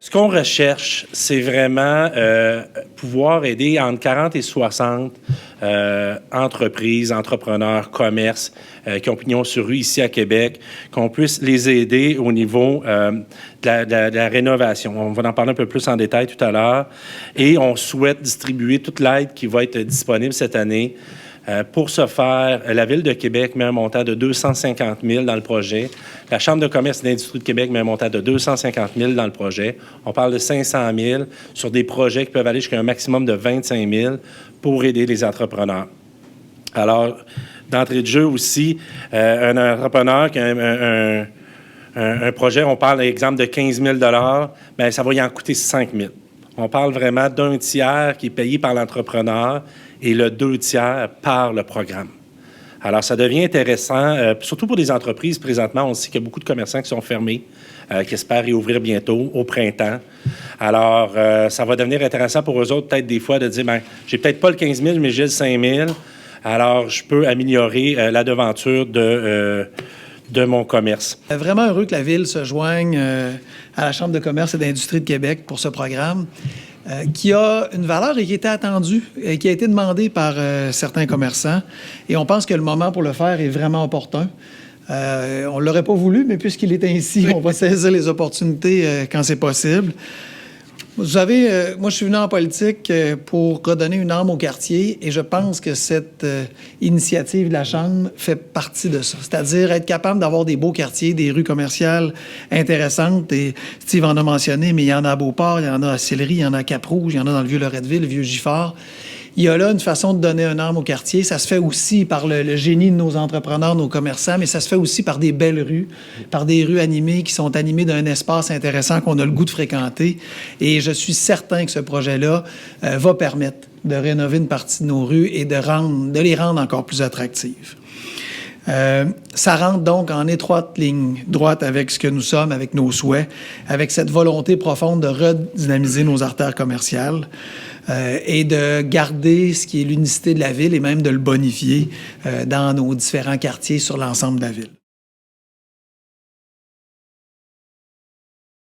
Ce qu'on recherche, c'est vraiment pouvoir aider entre 40 et 60 entreprises, entrepreneurs, commerces qui ont pignon sur rue ici à Québec, qu'on puisse les aider au niveau de la rénovation. On va en parler un peu plus en détail tout à l'heure. Et on souhaite distribuer toute l'aide qui va être disponible cette année. Pour ce faire, la Ville de Québec met un montant de 250 000 dans le projet. La Chambre de commerce et d'industrie de Québec met un montant de 250 000 dans le projet. On parle de 500 000 sur des projets qui peuvent aller jusqu'à un maximum de 25 000 pour aider les entrepreneurs. Alors, d'entrée de jeu aussi, un entrepreneur qui a un projet, on parle, par exemple, de 15 000 bien, ça va y en coûter 5 000. On parle vraiment d'un tiers qui est payé par l'entrepreneur et le 2 tiers par le programme. Alors, ça devient intéressant, surtout pour des entreprises. Présentement, on sait qu'il y a beaucoup de commerçants qui sont fermés, qui espèrent réouvrir bientôt, au printemps. Alors, ça va devenir intéressant pour eux autres, peut-être des fois, de dire, bien, j'ai peut-être pas le 15 000, mais j'ai le 5 000. Alors, je peux améliorer la devanture de mon commerce. Vraiment heureux que la Ville se joigne à la Chambre de commerce et d'industrie de Québec pour ce programme qui a une valeur et qui était attendue et qui a été demandée par certains commerçants. Et on pense que le moment pour le faire est vraiment opportun. On ne l'aurait pas voulu, mais puisqu'il est ainsi, on va saisir les opportunités quand c'est possible. Vous savez, moi, je suis venu en politique pour redonner une âme au quartier et je pense que cette initiative de la Chambre fait partie de ça. C'est-à-dire être capable d'avoir des beaux quartiers, des rues commerciales intéressantes. Et Steve en a mentionné, mais il y en a à Beauport, il y en a à Sillery, il y en a à Cap-Rouge, il y en a dans le Vieux-Loretteville, le Vieux-Gifford. Il y a là une façon de donner un âme au quartier. Ça se fait aussi par le génie de nos entrepreneurs, nos commerçants, mais ça se fait aussi par des belles rues, par des rues animées qui sont animées d'un espace intéressant qu'on a le goût de fréquenter. Et je suis certain que ce projet-là va permettre de rénover une partie de nos rues et de les rendre encore plus attractives. Ça rentre donc en étroite ligne droite avec ce que nous sommes, avec nos souhaits, avec cette volonté profonde de redynamiser nos artères commerciales et de garder ce qui est l'unicité de la ville et même de le bonifier dans nos différents quartiers sur l'ensemble de la ville.